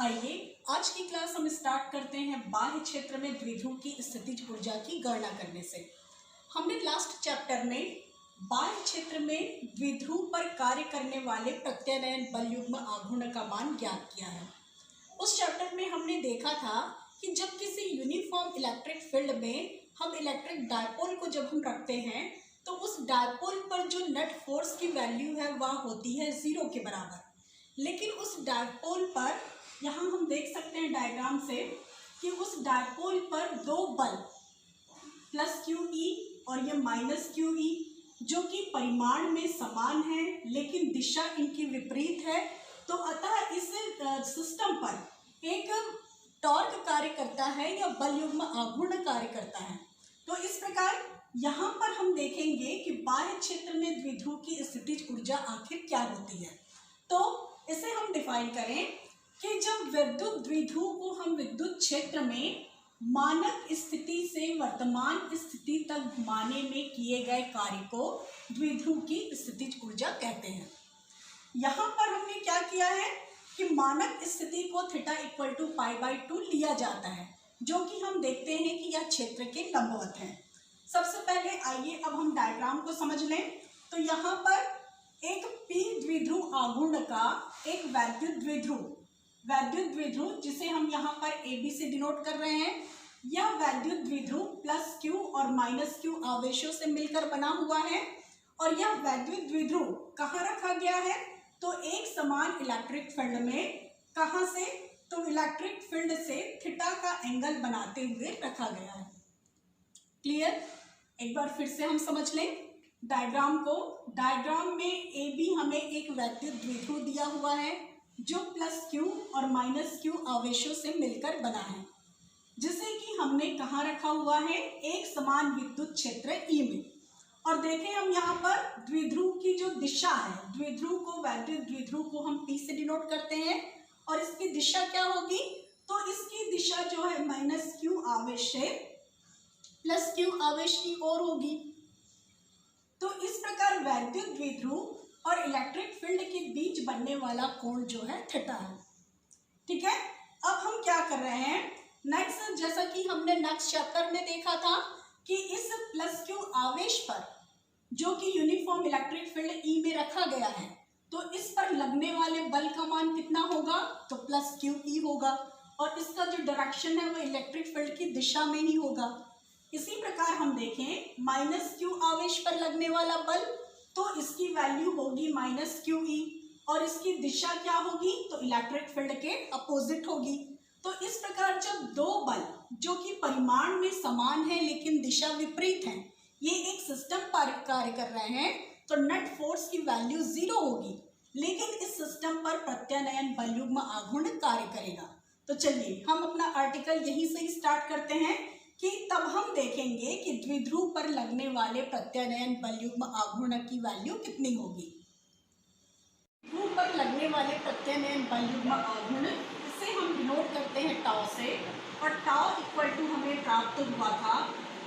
आइए आज की क्लास हम स्टार्ट करते हैं बाह्य क्षेत्र में द्विध्रुव की स्थितिज ऊर्जा की गणना करने से। हमने लास्ट चैप्टर में बाह्य क्षेत्र में द्विध्रुव पर कार्य करने वाले प्रत्यानयन बल युग्म आघूर्ण का मान ज्ञात किया है। उस चैप्टर में हमने देखा था कि जब किसी यूनिफॉर्म इलेक्ट्रिक फील्ड में हम इलेक्ट्रिक डायपोल को जब हम रखते हैं तो उस डायपोल पर जो नेट फोर्स की वैल्यू है वह होती है 0 के बराबर। लेकिन उस डायपोल पर यहाँ हम देख सकते हैं डायग्राम से कि उस डायपोल पर दो बल प्लस क्यू ई और ये माइनस क्यू ई जो कि परिमाण में समान है लेकिन दिशा इनकी विपरीत है, तो अतः इस सिस्टम पर एक टॉर्क कार्य करता है या बल युग्म आघूर्ण कार्य करता है। तो इस प्रकार यहाँ पर हम देखेंगे कि बाह्य क्षेत्र में द्विध्रुव की स्थितिज ऊर्जा आखिर क्या होती है। तो इसे हम डिफाइन करें कि जब विद्युत द्विध्रुव को हम विद्युत क्षेत्र में मानक स्थिति से वर्तमान स्थिति तक घुमाने में किए गए कार्य को द्विध्रुव की स्थितिज ऊर्जा कहते हैं। यहाँ पर हमने क्या किया है कि मानक स्थिति को थीटा इक्वल टू π/2 लिया जाता है, जो कि हम देखते हैं कि यह क्षेत्र के लंबवत है। सबसे पहले आइए अब हम डायग्राम को समझ लें। तो यहाँ पर एक पी द्विध्रुव आघूर्ण का एक वैद्युत द्विध्रुव जिसे हम यहाँ पर AB से डिनोट कर रहे हैं, यह वैद्युत द्विध्रुव प्लस Q और माइनस Q आवेशों से मिलकर बना हुआ है। और यह वैद्युत द्विध्रुव कहाँ रखा गया है? तो एक समान इलेक्ट्रिक फील्ड में। कहाँ से? तो इलेक्ट्रिक फील्ड से थीटा का एंगल बनाते हुए रखा गया है। क्लियर? एक बार फिर से हम समझ लें डायग्राम को। डायग्राम में AB हमें एक वैद्युत द्विध्रुव दिया हुआ है जो प्लस Q और माइनस Q आवेशों से मिलकर बना है, जिसे कि हमने कहाँ रखा हुआ है? एक समान विद्युत क्षेत्र E में। और देखें हम यहाँ पर द्विध्रुव की जो दिशा है, वैद्युत द्विध्रुव को हम P से डिनोट करते हैं और इसकी दिशा क्या होगी? तो इसकी दिशा जो है माइनस Q आवेश से प्लस Q आवेश की ओर होगी। तो इस प्रकार वैद्युत द्विध्रुव और इलेक्ट्रिक फील्ड के बीच बनने वाला कोण जो है थीटा है। ठीक है, अब हम क्या कर रहे हैं नेक्स्ट, जैसा कि हमने नेक्स्ट चैप्टर में देखा था कि इस प्लस Q आवेश पर जो कि यूनिफॉर्म इलेक्ट्रिक फील्ड E में रखा गया है, तो इस पर लगने वाले बल का मान कितना होगा? तो प्लस QE होगा और इसका जो डायरेक्शन है वो इलेक्ट्रिक फील्ड की दिशा में ही होगा। इसी प्रकार हम देखें माइनस Q आवेश पर लगने वाला बल, तो इसकी वैल्यू होगी माइनस QE और इसकी दिशा क्या होगी? तो इलेक्ट्रिक फील्ड के अपोजिट होगी। तो इस प्रकार जब दो बल जो कि परिमाण में समान है लेकिन दिशा विपरीत है, ये एक सिस्टम पर कार्य कर रहे हैं, तो नेट फोर्स की वैल्यू 0 होगी, लेकिन इस सिस्टम पर प्रत्यानयन बल युग्म आघूर्ण कार्य करेगा। तो चलिए हम अपना आर्टिकल यहीं से स्टार्ट करते हैं कि तब हम देखेंगे कि द्विध्रुव पर लगने वाले प्रत्यानयन बल युग्म आघूर्ण की वैल्यू कितनी होगी। द्विध्रुव पर लगने वाले प्रत्यानयन बल युग्म आघूर्ण, इसे हम डिनोट करते हैं टाउ से, और टाउ इक्वल टू हमें प्राप्त हुआ था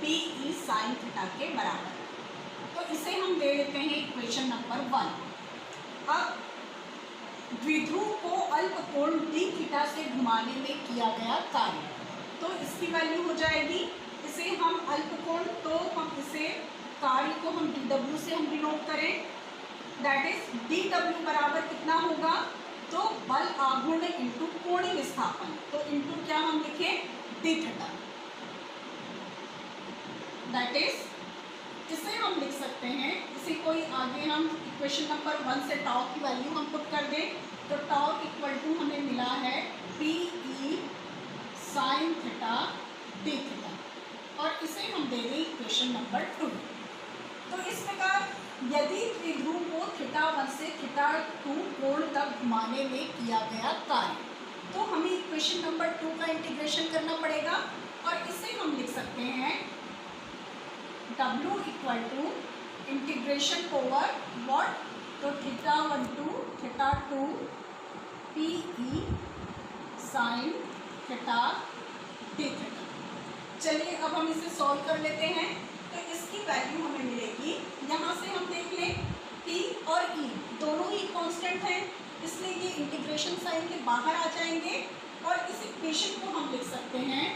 PE साइन थीटा के बराबर। तो इसे हम ले लेते हैं इक्वेशन नंबर 1। अब द्विध्रुव को अल्प कोण d थीटा से घुमाने में किया गया कार्य, तो इसकी वैल्यू हो जाएगी, इसे हम अल्प कोण, तो हम इसे कार्य को हम dw से हम डिनोट करें, दैट इज dw बराबर कितना होगा? तो बल आघूर्ण इंटू कोणीय विस्थापन, तो इंटू क्या हम लिखें? d theta. दैट इज इसे हम लिख सकते हैं, इसे कोई आगे हम इक्वेशन नंबर 1 से टाउ की वैल्यू हम पुट कर दें, तो टाउ इक्वल टू हमें मिला है PE sine theta d theta, और इसे हम दे दें इक्वेशन नंबर 2। तो इस प्रकार यदि द्विध्रुव को थीटा 1 से थीटा 2 कोण तक घुमाने में किया गया कार्य, तो हमें इक्वेशन नंबर 2 का इंटीग्रेशन करना पड़ेगा और इसे हम लिख सकते हैं W equal to integration over what? तो theta 1 to theta 2 PE sine theta d theta. चलिए अब हम इसे सॉल्व कर लेते हैं। तो इसकी वैल्यू हमें मिलेगी, यहाँ से हम देख लें P और E दोनों ही कांस्टेंट हैं, इसलिए ये इंटीग्रेशन साइन के बाहर आ जाएंगे और इस इक्वेशन को हम लिख सकते हैं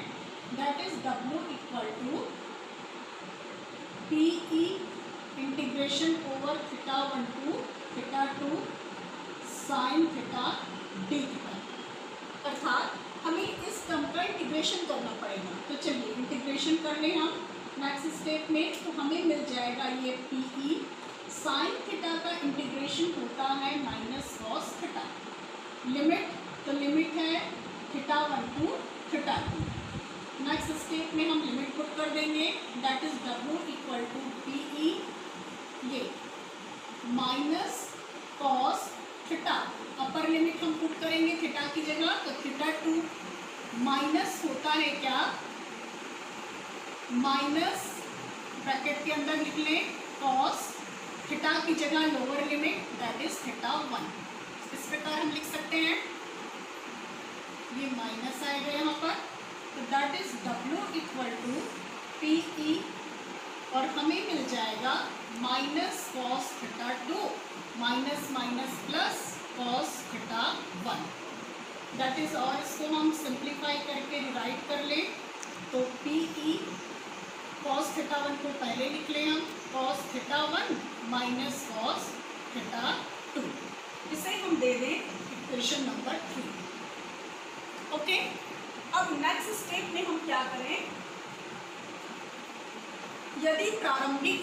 that is W equal to PE integration over θ1 to θ2 sine theta d theta, अर्थात हमें इस टर्म का इंटीग्रेशन करना पड़ेगा। तो चलिए इंटीग्रेशन कर लें हम नेक्स्ट स्टेप में। तो हमें मिल जाएगा ये PE साइन थीटा का इंटीग्रेशन होता है माइनस कॉस थीटा, लिमिट तो लिमिट है θ1 टू θ2। नेक्स्ट स्टेप में हम लिमिट पुट कर देंगे that is W equal to PE ये minus cos theta, upper limit हम पुट करेंगे थीटा की जगह, तो θ2 माइनस होता है क्या, माइनस ब्रैकेट के अंदर लिख लें कॉस थीटा की जगह लोअर लिमिट दैट इज θ1। इस प्रकार हम लिख सकते हैं, ये माइनस आएगा यहाँ पर, तो that is W equal to PE और हमें मिल जाएगा minus cos θ2 minus minus plus cos θ1 that is, और इसको हम सिंप्लीफाई करके डिवाइड कर लें तो PE कॉस θ1 को पहले लिख लें हम कॉस θ1 माइनस कॉस θ2, इसे हम दे दें इक्वेशन नंबर 3। ओके, अब नेक्स्ट स्टेप में हम क्या करें, यदि प्रारंभिक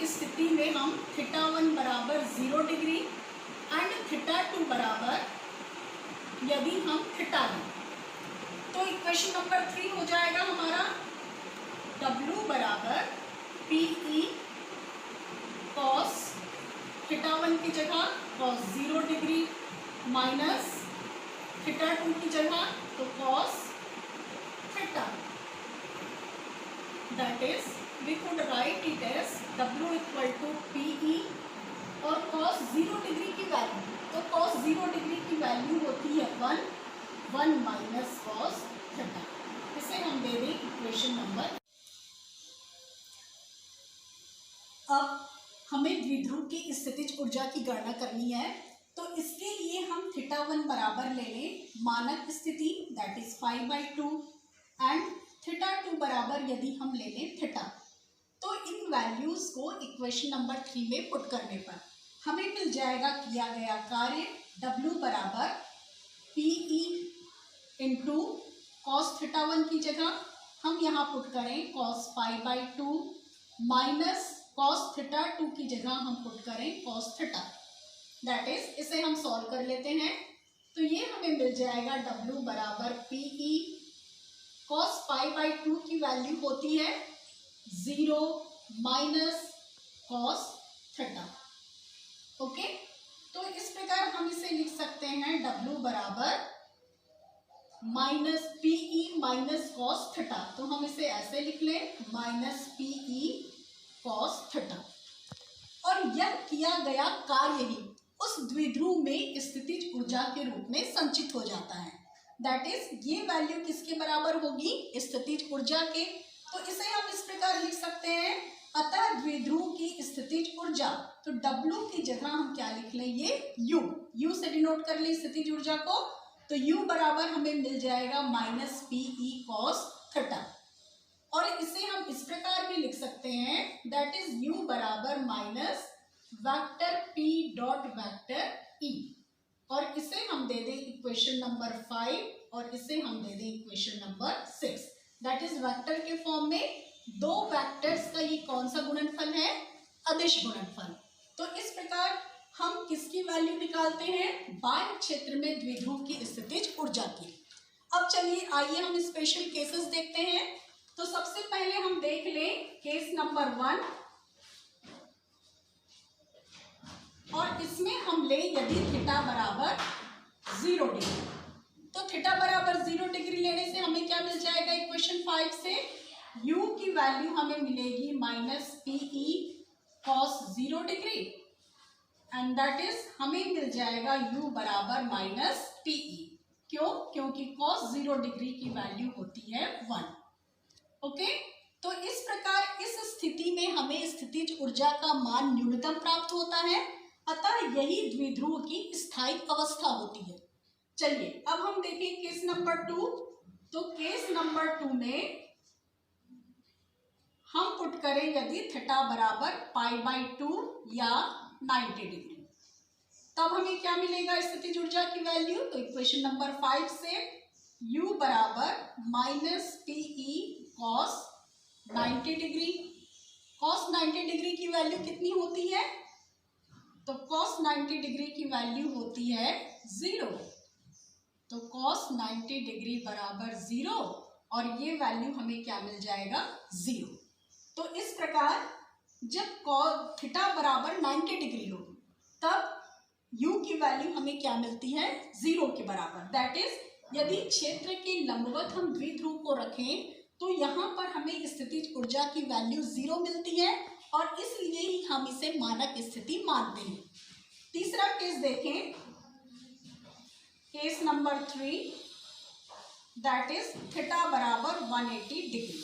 स्थिति में हम θ1 बराबर 0 डिग्री एंड θ2 बराबर यदि हम थीटा लें तो इक्वेशन नंबर 3 हो जाएगा हमारा W बराबर PE कॉस θ1 की जगह कॉस 0 डिग्री माइनस θ2 की जगह तो cos theta, that is we could write it as W equal to PE और cos 0 डिग्री की वैल्यू, तो cos 0 डिग्री की वैल्यू होती है 1 माइनस कॉस थीटा, इसे हम दे दें इक्वेशन नंबर। अब हमें द्विध्रुव की स्थितिज ऊर्जा की गणना करनी है, तो इसके लिए हम θ1 बराबर ले लें मानक स्थिति दैट इज 5/2 एंड θ2 बराबर यदि हम ले लें थीटा, तो इन वैल्यूज को इक्वेशन नंबर 3 में पुट करने पर हमें मिल जाएगा किया गया कार्य W बराबर PE इंटू कॉस θ1 की जगह हम यहाँ पुट करें कॉस 5/2 माइनस कॉस θ2 की जगह हम पुट करें कॉस थीटा, दैट इज, इसे हम सॉल्व कर लेते हैं तो ये हमें मिल जाएगा W बराबर PE कॉस 5/2 की वैल्यू होती है 0 माइनस कॉस थीटा। ओके, तो इस प्रकार हम इसे लिख सकते हैं W बराबर minus PE minus cos theta, तो हम इसे ऐसे लिख लें माइनस PE कॉस थीटा, और यह किया गया कार्य ही उस द्विध्रुव में स्थितिज ऊर्जा के रूप में संचित हो जाता है, दैट इज ये वैल्यू किसके बराबर होगी, स्थितिज ऊर्जा के। तो इसे हम इस प्रकार लिख सकते हैं, अतः द्विध्रुव की स्थितिज ऊर्जा, तो W की जगह हम क्या लिख लें, ये U से डिनोट कर लें स्थितिज ऊर्जा को, तो U बराबर हमें मिल जाएगा माइनस PE कॉस थीटा, और इसे हम इस प्रकार भी लिख सकते हैं दैट इज U बराबर minus vector P dot vector E, और इसे हम दे दें इक्वेशन नंबर 5 और इसे हम दे दें equation number 6, that is vector के फॉर्म में दो वेक्टर्स का ये कौन सा गुणनफल है, अदिश गुणनफल। तो इस प्रकार हम किसकी वैल्यू निकालते हैं, बाह्य क्षेत्र में द्विध्रुव की स्थितिज ऊर्जा की। अब चलिए आइए हम स्पेशल केसेस देखते हैं। तो सबसे पहले हम देख लें केस नंबर 1, और इसमें हम ले यदि थीटा बराबर 0 डिग्री, तो थीटा बराबर 0 डिग्री लेने से हमें क्या मिल जाएगा, इक्वेशन 5 से U की वैल्यू हमें मिलेगी minus PE cos 0 degree, and that is हमें मिल जाएगा U बराबर माइनस PE, क्यों, क्योंकि कॉस 0 डिग्री की वैल्यू होती है 1। ओके, तो इस प्रकार इस स्थिति में हमें स्थितिज ऊर्जा का मान न्यूनतम प्राप्त होता है, अतः यही द्विध्रुव की स्थायी अवस्था होती है। चलिए अब हम देखें केस नंबर 2। तो केस नंबर 2 में हम पुट करें यदि थीटा बराबर π/2 या 90 डिग्री, तब हमें क्या मिलेगा स्थितिज ऊर्जा की वैल्यू। तो इक्वेशन नंबर 5 से u बराबर -PE cos 90 degree. cos 90 degree की वैल्यू कितनी होती है? तो cos 90 डिग्री की वैल्यू होती है 0। तो cos 90 डिग्री बराबर 0 और ये वैल्यू हमें क्या मिल जाएगा? 0। तो इस प्रकार जब थीटा बराबर 90 डिग्री हो तब u की वैल्यू हमें क्या मिलती है? 0 के बराबर। दैट इज यदि क्षेत्र के लंबवत हम द्विध्रुव को रखें तो यहाँ पर हमें स्थितिज ऊर्जा की वैल्यू 0 मिलती है और इसलिए ही हम इसे मानक स्थिति मानते हैं। तीसरा केस देखें, case number 3, that is theta बराबर 180 डिग्री।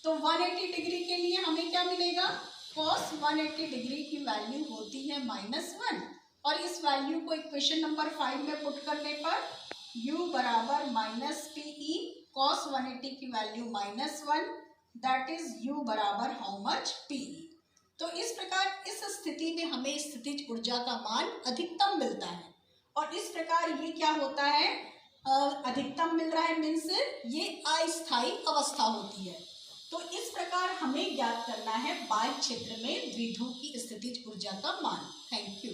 तो 180 डिग्री के लिए हमें क्या मिलेगा? cos 180 डिग्री की वैल्यू होती है -1 और इस वैल्यू को इक्वेशन नंबर 5 में पुट करने पर u बराबर -PE cos 180 की वैल्यू -1, दैट इज u बराबर हाउ मच? PE। तो इस प्रकार इस स्थिति में हमें स्थितिज ऊर्जा का मान अधिकतम मिलता है और इस प्रकार ये क्या होता है? अधिकतम मिल रहा है मीन्स ये अस्थायी अवस्था होती है। तो इस प्रकार हमें ज्ञात करना है बाह्य क्षेत्र में द्विध्रुव की स्थितिज ऊर्जा का मान। Thank you.